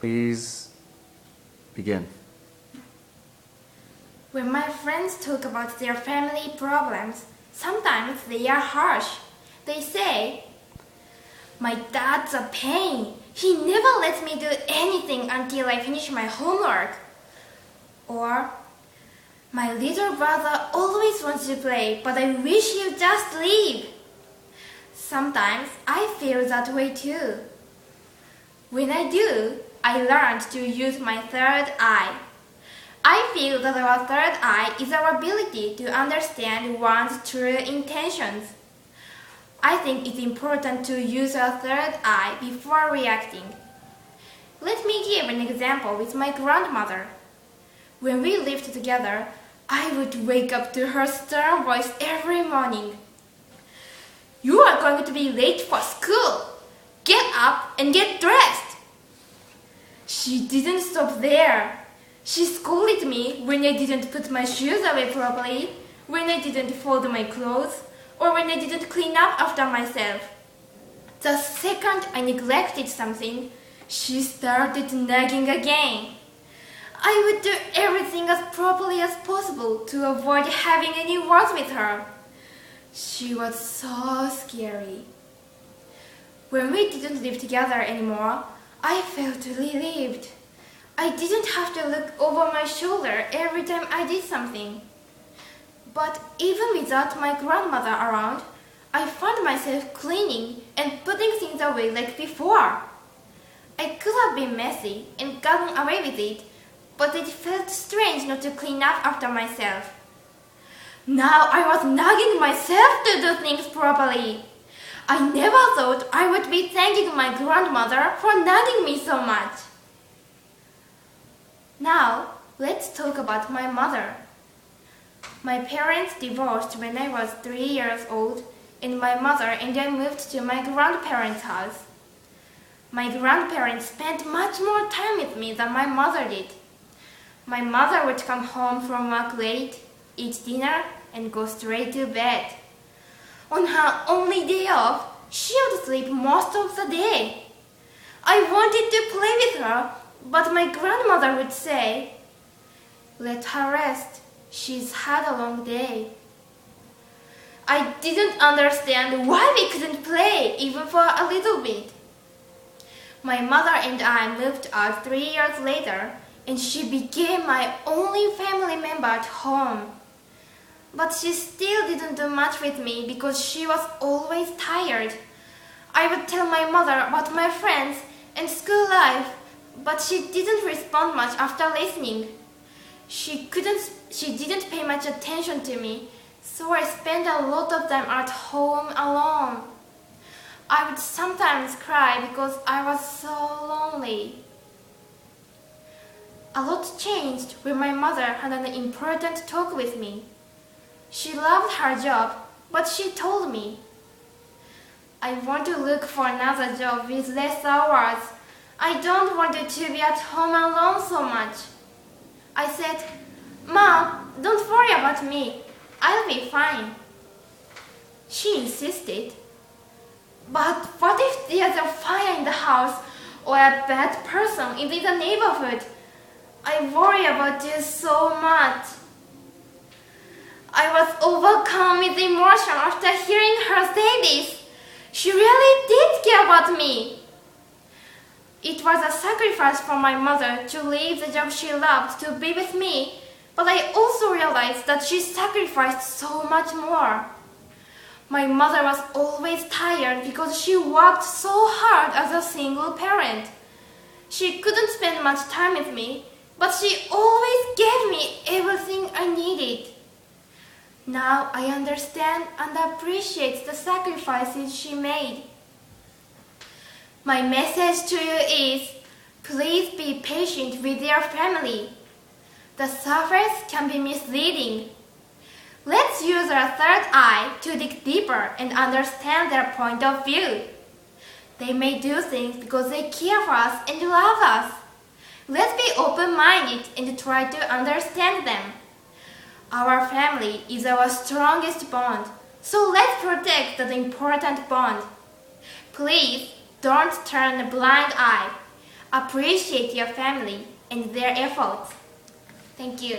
Please begin. When my friends talk about their family problems, sometimes they are harsh. They say, "My dad's a pain. He never lets me do anything until I finish my homework." Or, "My little brother always wants to play, but I wish he'd just leave." Sometimes I feel that way too. When I do, I learned to use my third eye. I feel that our third eye is our ability to understand one's true intentions. I think it's important to use our third eye before reacting. Let me give an example with my grandmother. When we lived together, I would wake up to her stern voice every morning. "You are going to be late for school. Get up and get dressed." She didn't stop there. She scolded me when I didn't put my shoes away properly, when I didn't fold my clothes, or when I didn't clean up after myself. The second I neglected something, she started nagging again. I would do everything as properly as possible to avoid having any words with her. She was so scary. When we didn't live together anymore, I felt relieved. I didn't have to look over my shoulder every time I did something. But even without my grandmother around, I found myself cleaning and putting things away like before. I could have been messy and gotten away with it, but it felt strange not to clean up after myself. Now I was nagging myself to do things properly. I never thought I would be thanking my grandmother for nagging me so much. Now, let's talk about my mother. My parents divorced when I was 3 years old, and my mother and I moved to my grandparents' house. My grandparents spent much more time with me than my mother did. My mother would come home from work late, eat dinner, and go straight to bed. On her only day off, she would sleep most of the day. I wanted to play with her, but my grandmother would say, "Let her rest. She's had a long day." I didn't understand why we couldn't play even for a little bit. My mother and I moved out 3 years later, and she became my only family member at home. But she still didn't do much with me because she was always tired. I would tell my mother about my friends and school life, but she didn't respond much after listening. She didn't pay much attention to me, so I spent a lot of time at home alone. I would sometimes cry because I was so lonely. A lot changed when my mother had an important talk with me. She loved her job, but she told me, "I want to look for another job with less hours. I don't want you to be at home alone so much." I said, "Mom, don't worry about me. I'll be fine." She insisted, "But what if there's a fire in the house or a bad person in the neighborhood? I worry about you so much." I was overcome with emotion after hearing her say this. She really did care about me. It was a sacrifice for my mother to leave the job she loved to be with me, but I also realized that she sacrificed so much more. My mother was always tired because she worked so hard as a single parent. She couldn't spend much time with me, but she always gave me everything I needed. Now I understand and appreciate the sacrifices she made. My message to you is, please be patient with your family. The surface can be misleading. Let's use our third eye to dig deeper and understand their point of view. They may do things because they care for us and love us. Let's be open-minded and try to understand them. Our family is our strongest bond, so let's protect that important bond. Please don't turn a blind eye. appreciate your family and their efforts. Thank you.